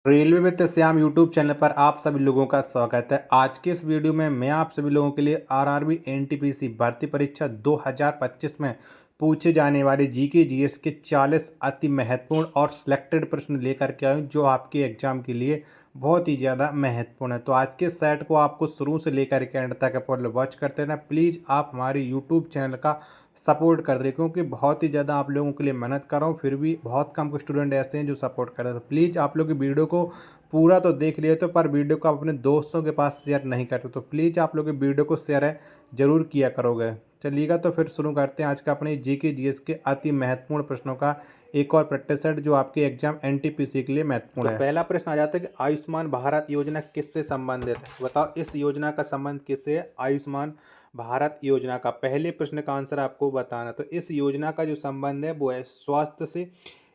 Railway with Shyam YouTube channel पर आप सभी लोगों का स्वागत है। आज के इस वीडियो में मैं आप सभी लोगों के लिए आरआरबी एनटीपीसी भर्ती परीक्षा 2025 में पूछे जाने वाले जीके जीएस के 40 अति महत्वपूर्ण और सिलेक्टेड प्रश्न लेकर के आया हूं, जो आपके एग्जाम के लिए बहुत ही ज़्यादा महत्वपूर्ण है। तो आज के सेट को आपको शुरू से लेकर के एंड तक फुल वॉच करते रहना। प्लीज़ आप हमारे यूट्यूब चैनल का सपोर्ट कर दें, क्योंकि बहुत ही ज़्यादा आप लोगों के लिए मेहनत कर रहा हूँ, फिर भी बहुत कम स्टूडेंट ऐसे हैं जो सपोर्ट कर रहे हैं। तो प्लीज़ आप लोग वीडियो को पूरा तो देख लिए तो, पर वीडियो को आप अपने दोस्तों के पास शेयर नहीं करते, तो प्लीज़ आप लोग वीडियो को शेयर है ज़रूर किया करोगे। चलिएगा तो फिर शुरू करते हैं आज का अपने जीके जीएस के अति महत्वपूर्ण प्रश्नों का एक और प्रैक्टिस सेट, जो आपके एग्जाम एनटीपीसी के लिए महत्वपूर्ण है। पहला प्रश्न आ जाता है कि आयुष्मान भारत योजना किससे संबंधित है। बताओ इस योजना का संबंध किससे है। आयुष्मान भारत योजना का पहले प्रश्न का आंसर आपको बताना। तो इस योजना का जो संबंध है वो है स्वास्थ्य से।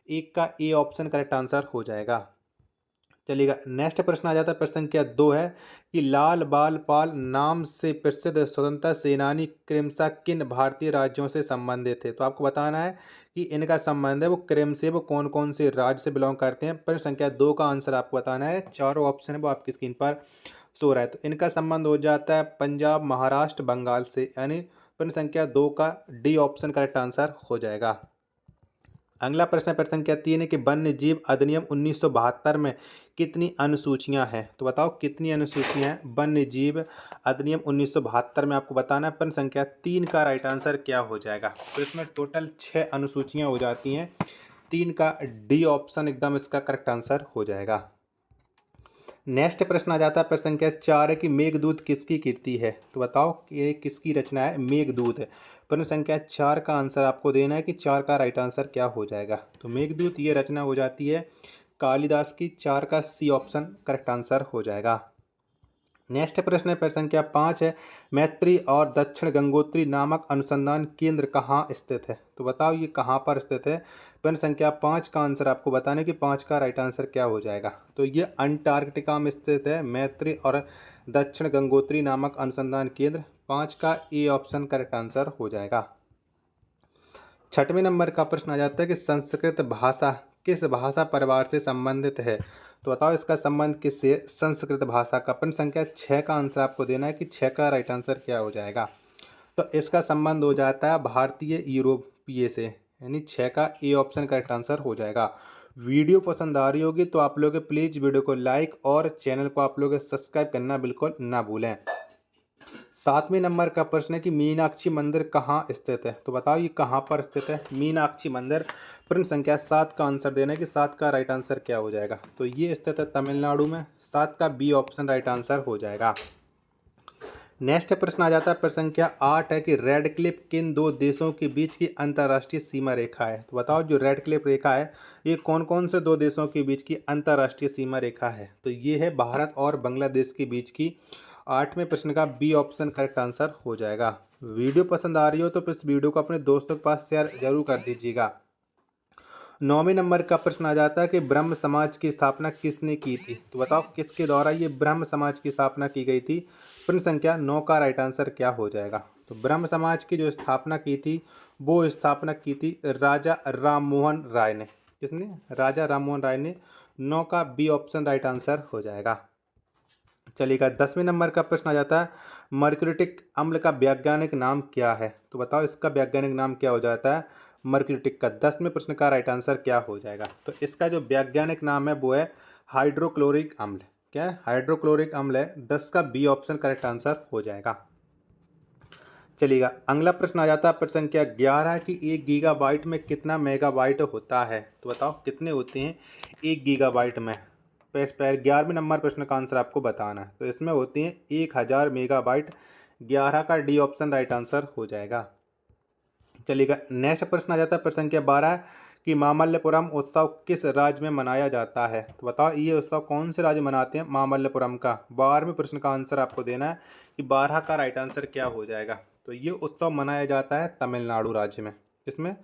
एक का ए ऑप्शन करेक्ट आंसर हो जाएगा। चलिएगा, नेक्स्ट प्रश्न आ जाता है, प्रश्न संख्या 2 है कि लाल बाल पाल नाम से प्रसिद्ध स्वतंत्रता सेनानी क्रमशः किन भारतीय राज्यों से संबंधित थे। तो आपको बताना है कि इनका संबंध है वो क्रम से, वो कौन कौन से राज्य से बिलोंग करते हैं। प्रश्न संख्या 2 का आंसर आपको बताना है। चारों ऑप्शन है वो आपकी स्क्रीन पर सो रहा है। तो इनका संबंध हो जाता है पंजाब, महाराष्ट्र, बंगाल से, यानी प्रश्न संख्या 2 का डी ऑप्शन करेक्ट आंसर हो जाएगा। अगला प्रश्न है, प्रश्न संख्या 3 है कि वन्य जीव अधिनियम 1972 में कितनी अनुसूचियां हैं। तो बताओ कितनी अनुसूचियां हैं वन्य जीव अधिनियम 1972 में, आपको बताना है। प्रश्न संख्या 3 का राइट आंसर क्या हो जाएगा। तो इसमें टोटल 6 अनुसूचियां हो जाती हैं। 3 का डी ऑप्शन एकदम इसका करेक्ट आंसर हो जाएगा। नेक्स्ट प्रश्न आ जाता है, प्रश्न संख्या 4 है कि मेघदूत किसकी कृति है। तो बताओ कि ये किसकी रचना है। मेघदूत है। प्रश्न संख्या 4 का आंसर आपको देना है कि 4 का राइट आंसर क्या हो जाएगा। तो मेघदूत ये रचना हो जाती है कालिदास की। 4 का सी ऑप्शन करेक्ट आंसर हो जाएगा। नेक्स्ट प्रश्न है, प्रश्न संख्या 5 है, मैत्री और दक्षिण गंगोत्री नामक अनुसंधान केंद्र कहाँ स्थित है। तो बताओ ये कहाँ पर स्थित है। प्रश्न संख्या 5 का आंसर आपको बताने कि 5 का राइट आंसर क्या हो जाएगा। तो ये अंटार्कटिका में स्थित है मैत्री और दक्षिण गंगोत्री नामक अनुसंधान केंद्र। 5 का ए ऑप्शन करेक्ट आंसर हो जाएगा। छठवें नंबर का प्रश्न आ जाता है कि संस्कृत भाषा किस भाषा परिवार से संबंधित है। तो बताओ इसका संबंध किससे। संस्कृत भाषा का। प्रश्न संख्या 6 का आंसर आपको देना है कि 6 का राइट आंसर क्या हो जाएगा। तो इसका संबंध हो जाता है भारतीय यूरोपीय से, यानी 6 का ए ऑप्शन करेक्ट आंसर हो जाएगा। वीडियो पसंद आ रही होगी तो आप लोग प्लीज़ वीडियो को लाइक और चैनल को आप लोग सब्सक्राइब करना बिल्कुल ना भूलें। 7वें नंबर का प्रश्न है कि मीनाक्षी मंदिर कहाँ स्थित है। तो बताओ ये कहाँ पर स्थित है मीनाक्षी मंदिर। प्रश्न संख्या 7 का आंसर देना है कि 7 का राइट आंसर क्या हो जाएगा। तो ये स्थित है तमिलनाडु में। 7 का बी ऑप्शन राइट आंसर हो जाएगा। नेक्स्ट प्रश्न आ जाता है, प्रश्न संख्या 8 है कि रेड क्लिफ किन दो देशों के बीच की अंतर्राष्ट्रीय सीमा रेखा है। तो बताओ जो रेड क्लिफ रेखा है ये कौन कौन से दो देशों के बीच की अंतर्राष्ट्रीय सीमा रेखा है। तो ये है भारत और बांग्लादेश के बीच की। 8वें प्रश्न का बी ऑप्शन करेक्ट आंसर हो जाएगा। वीडियो पसंद आ रही हो तो इस वीडियो को अपने दोस्तों के पास शेयर जरूर कर दीजिएगा। 9वें नंबर का प्रश्न आ जाता है कि ब्रह्म समाज की स्थापना किसने की थी। तो बताओ किसके द्वारा ये ब्रह्म समाज की स्थापना की गई थी। प्रश्न संख्या 9 का राइट आंसर क्या हो जाएगा। तो ब्रह्म समाज की जो स्थापना की थी वो स्थापना की थी राजा राममोहन राय ने। किसने। राजा राममोहन राय ने। 9 का बी ऑप्शन राइट आंसर हो जाएगा। चलिएगा, 10वें नंबर का प्रश्न आ जाता है, मर्क्यूरेटिक अम्ल का वैज्ञानिक नाम क्या है। तो बताओ इसका वैज्ञानिक नाम क्या हो जाता है मर्क्यूरेटिक का। 10वें प्रश्न का राइट आंसर क्या हो जाएगा। तो इसका जो वैज्ञानिक नाम है वो है हाइड्रोक्लोरिक अम्ल। क्या है। हाइड्रोक्लोरिक अम्ल है। 10 का बी ऑप्शन करेक्ट आंसर हो जाएगा। चलिएगा, अगला प्रश्न आ जाता है, प्रश्न संख्या 11 कि 1 गीगाबाइट में कितना मेगाबाइट होता है। तो बताओ कितने होते हैं 1 गीगाबाइट में। 11वें नंबर प्रश्न का आंसर आपको बताना है। तो इसमें होती हैं 1000 मेगाबाइट। 11 का डी ऑप्शन राइट आंसर हो जाएगा। चलिएगा, नेक्स्ट प्रश्न आ जाता है, प्रश्न संख्या 12 कि मामल्लपुरम उत्सव किस राज्य में मनाया जाता है। तो बताओ ये उत्सव कौन से राज्य मनाते हैं मामल्लपुरम का। 12वें प्रश्न का आंसर आपको देना है कि 12 का राइट आंसर क्या हो जाएगा। तो ये उत्सव मनाया जाता है तमिलनाडु राज्य में। इसमें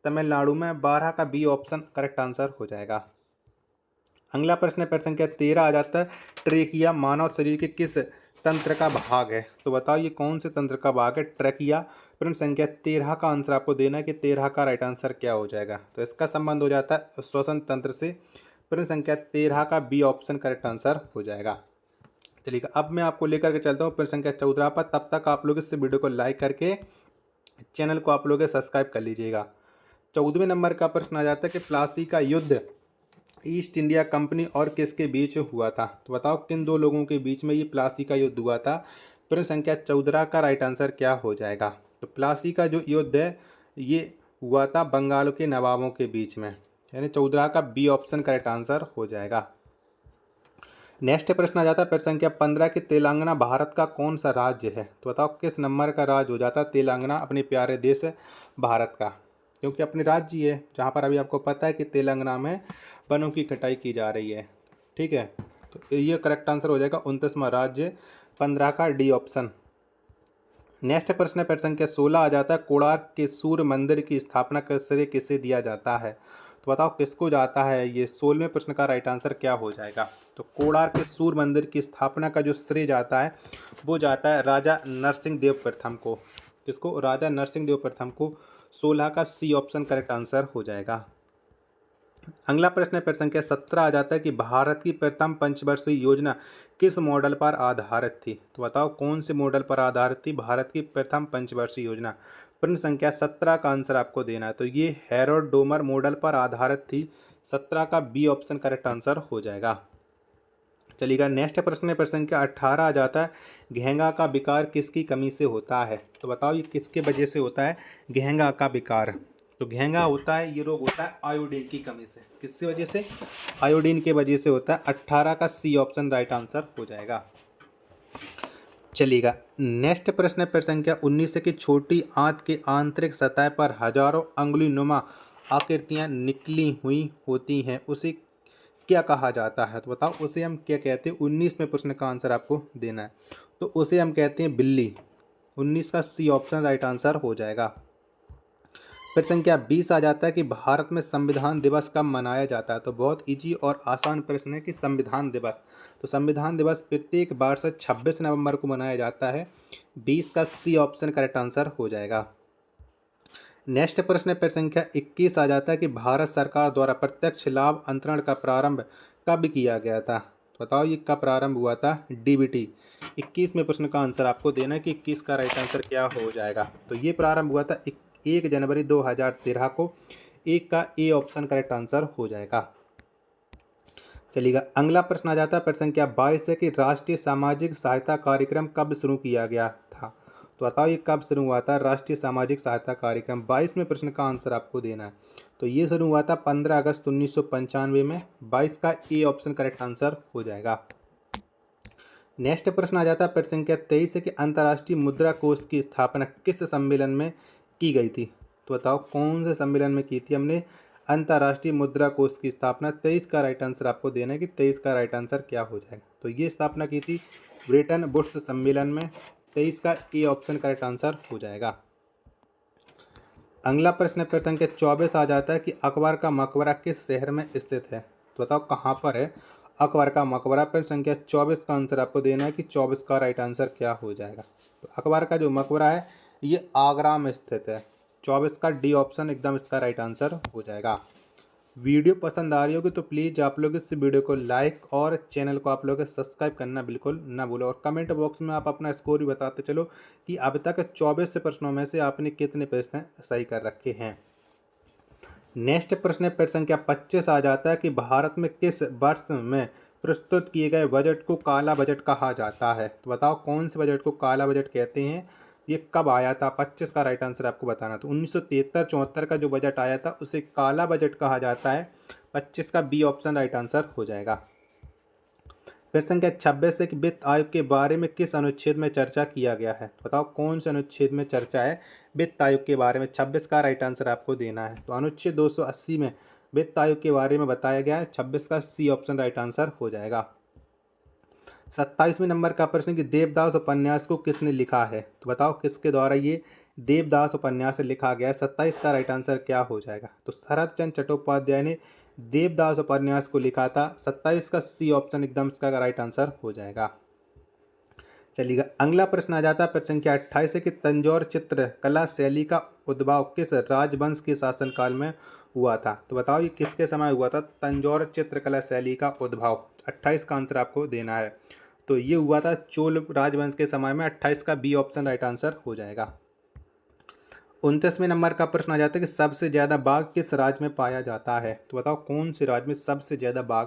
तमिलनाडु में। 12 का बी ऑप्शन करेक्ट आंसर हो जाएगा। अगला प्रश्न है, प्रश्न संख्या 13 आ जाता है, ट्रेकिया मानव शरीर के किस तंत्र का भाग है। तो बताओ ये कौन से तंत्र का भाग है ट्रेकिया। प्रश्न संख्या 13 का आंसर आपको देना है कि 13 का राइट आंसर क्या हो जाएगा। तो इसका संबंध हो जाता है श्वसन तंत्र से। प्रश्न संख्या 13 का बी ऑप्शन करेक्ट आंसर हो जाएगा। चलिए अब मैं आपको लेकर के चलता हूँ प्रश्न संख्या 14 पर। तब तक आप लोग इस वीडियो को लाइक करके चैनल को आप लोग सब्सक्राइब कर लीजिएगा। 14वें नंबर का प्रश्न आ जाता है कि प्लासी का युद्ध ईस्ट इंडिया कंपनी और किसके बीच हुआ था। तो बताओ किन दो लोगों के बीच में ये प्लासी का युद्ध हुआ था। प्रश्न संख्या 14 का राइट आंसर क्या हो जाएगा। तो प्लासी का जो युद्ध है ये हुआ था बंगाल के नवाबों के बीच में, यानी 14 का बी ऑप्शन करेक्ट आंसर हो जाएगा। नेक्स्ट प्रश्न आ जाता है प्रश्न संख्या 15 कि तेलंगाना भारत का कौन सा राज्य है। तो बताओ किस नंबर का राज्य हो जाता है तेलंगाना अपने प्यारे देश भारत का, क्योंकि अपने राज्य है जहाँ पर अभी आपको पता है कि तेलंगाना में वनों की कटाई की जा रही है। ठीक है, तो ये करेक्ट आंसर हो जाएगा 29वां राज्य, 15 का डी ऑप्शन। नेक्स्ट प्रश्न है प्रश्न संख्या 16 आ जाता है कोणार्क के सूर्य मंदिर की स्थापना का श्रेय किसे दिया जाता है। तो बताओ किसको जाता है ये। 16वें प्रश्न का राइट आंसर क्या हो जाएगा। तो कोणार्क के सूर्य मंदिर की स्थापना का जो श्रेय जाता है वो जाता है राजा नरसिंह देव प्रथम को। किसको? राजा नरसिंह देव प्रथम को। 16 का सी ऑप्शन करेक्ट आंसर हो जाएगा। अगला प्रश्न है प्रश्न संख्या 17 आ जाता है कि भारत की प्रथम पंचवर्षीय योजना किस मॉडल पर आधारित थी। तो बताओ कौन से मॉडल पर आधारित थी भारत की प्रथम पंचवर्षीय योजना। प्रश्न संख्या 17 का आंसर आपको देना है। तो ये हैरोल्ड डोमर मॉडल पर आधारित थी। 17 का बी ऑप्शन करेक्ट आंसर हो जाएगा। चलिएगा नेक्स्ट प्रश्न है प्रश्न संख्या 18 आ जाता है घेंगा का विकार किसकी कमी से होता है। तो बताओ ये किसके वजह से होता है घेंगा का विकार। तो घेंगा होता है, ये रोग होता है आयोडीन की कमी से। किसकी वजह से? आयोडीन के वजह से होता है। 18 का सी ऑप्शन राइट आंसर हो जाएगा। चलिएगा नेक्स्ट प्रश्न है प्रश्न संख्या 19 की छोटी आंत के आंतरिक सतह पर हजारों अंगुली नुमा आकृतियां निकली हुई होती हैं, उसे क्या कहा जाता है। तो बताओ उसे हम क्या कहते हैं। 19वें प्रश्न का आंसर आपको देना है। तो उसे हम कहते हैं बिल्ली। 19 का सी ऑप्शन राइट आंसर हो जाएगा। प्रश्न संख्या 20 आ जाता है कि भारत में संविधान दिवस कब मनाया जाता है। तो बहुत इजी और आसान प्रश्न है कि संविधान दिवस, तो संविधान दिवस प्रत्येक वर्ष 26 नवंबर को मनाया जाता है। 20 का सी ऑप्शन करेक्ट आंसर हो जाएगा। नेक्स्ट प्रश्न प्रश्न संख्या 21 आ जाता है कि भारत सरकार द्वारा प्रत्यक्ष लाभ अंतरण का प्रारंभ कब किया गया था। तो बताओ ये कब प्रारंभ हुआ था। डीबीटी। 21वें प्रश्न का आंसर आपको देना है कि 21 का राइट आंसर क्या हो जाएगा। तो ये प्रारंभ हुआ था 1 जनवरी 2013 को। 1 का ए ऑप्शन करेक्ट आंसर हो जाएगा। चलिएगा अगला प्रश्न आ जाता है प्रश्न संख्या 22 है कि राष्ट्रीय सामाजिक सहायता कार्यक्रम कब शुरू किया गया था। तो बताओ ये कब शुरू हुआ था राष्ट्रीय सामाजिक सहायता कार्यक्रम। 22वें प्रश्न का आंसर आपको देना है। तो ये शुरू हुआ था 15 अगस्त 1995 में। 22 का ए ऑप्शन करेक्ट आंसर हो जाएगा। नेक्स्ट प्रश्न आ जाता है प्रश्न संख्या 23 है कि अंतर्राष्ट्रीय मुद्रा कोष की स्थापना किस सम्मेलन में की गई थी। तो बताओ कौन से सम्मेलन में की थी हमने अंतर्राष्ट्रीय मुद्रा कोष की स्थापना। 23 का राइट आंसर आपको देना है कि 23 का राइट आंसर क्या हो जाएगा। तो ये स्थापना की थी ब्रिटेन वुड्स सम्मेलन में। 23 का ए ऑप्शन करेक्ट आंसर हो जाएगा। अगला प्रश्न प्रश्न संख्या 24 आ जाता है कि अकबर का मकबरा किस शहर में स्थित है। तो बताओ कहाँ पर है अकबर का मकबरा। प्रश्न संख्या 24 का आंसर आपको देना है कि 24 का राइट आंसर क्या हो जाएगा। तो अकबर का जो मकबरा है ये आगरा में स्थित है। 24 का डी ऑप्शन एकदम इसका राइट आंसर हो जाएगा। वीडियो पसंद आ रही होगी तो प्लीज़ आप लोग इस वीडियो को लाइक और चैनल को आप लोग सब्सक्राइब करना बिल्कुल ना भूलो। और कमेंट बॉक्स में आप अपना स्कोर भी बताते चलो कि अब तक 24 प्रश्नों में से आपने कितने प्रश्न सही कर रखे हैं। नेक्स्ट प्रश्न प्रश्न संख्या 25 आ जाता है कि भारत में किस वर्ष में प्रस्तुत किए गए बजट को काला बजट कहा जाता है। तो बताओ कौन से बजट को काला बजट कहते हैं, ये कब आया था। 25 का राइट आंसर आपको बताना। तो 1973-74 का जो बजट आया था उसे काला बजट कहा जाता है। 25 का बी ऑप्शन राइट आंसर हो जाएगा। प्रश्न संख्या 26 है कि वित्त आयोग के बारे में किस अनुच्छेद में चर्चा किया गया है। तो बताओ कौन से अनुच्छेद में चर्चा है वित्त आयोग के बारे में। 26 का राइट आंसर आपको देना है। तो अनुच्छेद 280 में वित्त आयोग के बारे में बताया गया है। 26 का सी ऑप्शन राइट आंसर हो जाएगा। 27वें नंबर का प्रश्न कि देवदास उपन्यास को किसने लिखा है। तो बताओ किसके द्वारा ये देवदास उपन्यास लिखा गया है। 27 का राइट आंसर क्या हो जाएगा। तो शरत चंद्र चट्टोपाध्याय ने देवदास उपन्यास को लिखा था। 27 का सी ऑप्शन एकदम इसका राइट आंसर हो जाएगा। चलिएगा अगला प्रश्न आ जाता है प्रश्न संख्या 28 है कि तंजौर चित्रकला शैली का उद्भव किस राजवंश के शासनकाल में हुआ था। तो बताओ ये किसके समय हुआ था तंजौर चित्रकला शैली का उद्भव। 28 का आंसर आपको देना है। तो ये हुआ था चोल राजवंश के समय में। 28 का बी ऑप्शन राइट आंसर हो जाएगा। 29वें नंबर का प्रश्न आ जाता है कि सबसे ज़्यादा बाघ किस राज्य में पाया जाता है। तो बताओ कौन से राज्य में सबसे ज़्यादा बाघ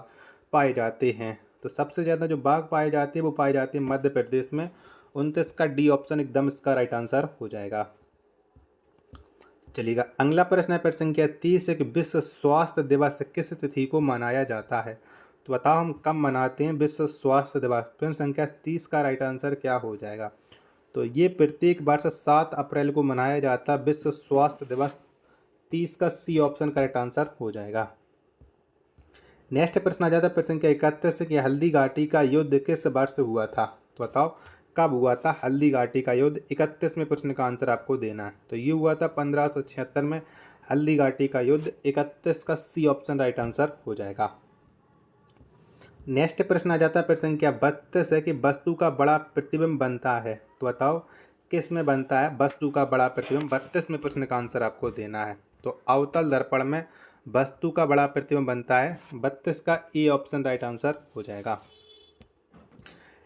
पाए जाते हैं। तो सबसे ज़्यादा जो बाघ पाए जाते हैं वो पाए जाते हैं मध्य प्रदेश में। 29 का डी ऑप्शन एकदम इसका राइट आंसर हो जाएगा। चलिएगा अगला प्रश्न है प्रश्न संख्या 30 है कि विश्व स्वास्थ्य दिवस किस तिथि को मनाया जाता है। तो बताओ हम कब मनाते हैं विश्व स्वास्थ्य दिवस। प्रश्न संख्या 30 का राइट आंसर क्या हो जाएगा। तो ये प्रत्येक वर्ष 7 अप्रैल को मनाया जाता है विश्व स्वास्थ्य दिवस। 30 का सी ऑप्शन करेक्ट आंसर हो जाएगा। नेक्स्ट प्रश्न आ जाता है प्रश्न संख्या 31 कि हल्दी घाटी का युद्ध किस वर्ष हुआ था। तो बताओ कब हुआ था हल्दी घाटी का युद्ध। 31वें प्रश्न का आंसर आपको देना है। तो ये हुआ था 1576 में हल्दी घाटी का युद्ध। 31 का सी ऑप्शन राइट आंसर हो जाएगा। नेक्स्ट प्रश्न आ जाता है प्रश्न संख्या 32 है कि वस्तु का बड़ा प्रतिबिंब बनता है। तो बताओ किस में बनता है वस्तु का बड़ा प्रतिबिंब। 32वें प्रश्न का आंसर आपको देना है। तो अवतल दर्पण में वस्तु का बड़ा प्रतिबिंब बनता है। 32 का ए ऑप्शन राइट आंसर हो जाएगा।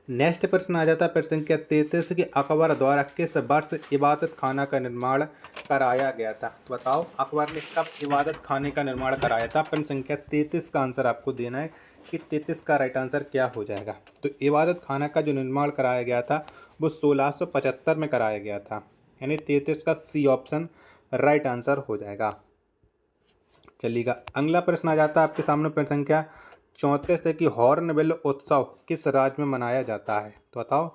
नेक्स्ट प्रश्न आ जाता है प्रश्न संख्या 33 कि अकबर द्वारा किस वर्ष इबादत खाना का निर्माण कराया गया था। तो बताओ अकबर ने कब इबादत खाने का निर्माण कराया था। प्रश्न संख्या 33 का आंसर आपको देना है कि 33 का राइट आंसर क्या हो जाएगा। तो इबादत खाना का जो निर्माण कराया गया था वो 1675 में कराया गया था। यानी 33 का सी ऑप्शन राइट आंसर हो जाएगा। चलिएगा अगला प्रश्न आ जाता है आपके सामने प्रश्न संख्या 34 है कि हॉर्नबिल उत्सव किस राज्य में मनाया जाता है। तो बताओ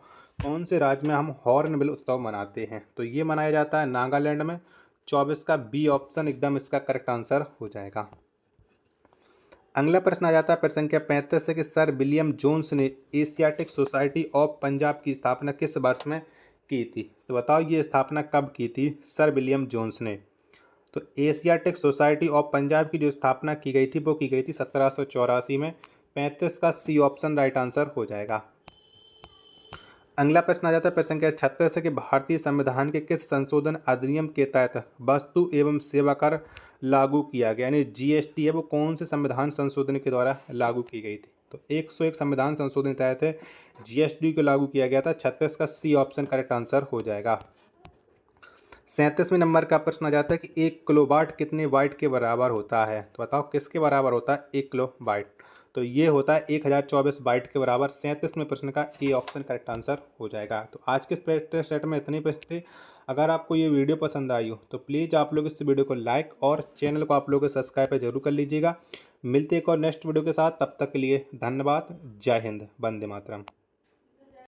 कौन से राज्य में हम हॉर्नबिल उत्सव मनाते हैं। तो ये मनाया जाता है नागालैंड में। 24 का बी ऑप्शन एकदम इसका करेक्ट आंसर हो जाएगा। अगला प्रश्न आ जाता है प्रश्न संख्या 35 है कि सर विलियम जोन्स ने एशियाटिक सोसाइटी ऑफ पंजाब की स्थापना किस वर्ष में की थी। तो बताओ ये स्थापना कब की थी सर विलियम जोन्स ने। तो एशियाटिक सोसाइटी ऑफ पंजाब की जो स्थापना की गई थी वो की गई थी 1784 में। 35 का सी ऑप्शन राइट आंसर हो जाएगा। अगला प्रश्न आ जाता है प्रश्न संख्या 36 है कि भारतीय संविधान के किस संशोधन अधिनियम के तहत वस्तु एवं सेवा कर लागू किया गया। यानी जीएसटी है वो कौन से संविधान संशोधन के द्वारा लागू की गई थी। तो 101 संविधान संशोधन के तहत जीएसटी को लागू किया गया था। 36 का सी ऑप्शन करेक्ट आंसर हो जाएगा। 37वें नंबर का प्रश्न आ जाता है कि 1 किलोवाट कितने वाट के बराबर होता है। तो बताओ किसके बराबर होता है 1 किलोवाट। तो ये होता है 1024 बाइट के बराबर। 37वें प्रश्न का ए ऑप्शन करेक्ट आंसर हो जाएगा। तो आज के इस सेट में इतने प्रश्न थे। अगर आपको ये वीडियो पसंद आई हो तो प्लीज़ आप लोग इस वीडियो को लाइक और चैनल को आप लोग सब्सक्राइब जरूर कर लीजिएगा। मिलते एक और नेक्स्ट वीडियो के साथ। तब तक के लिए धन्यवाद। जय हिंद। वंदे मातरम।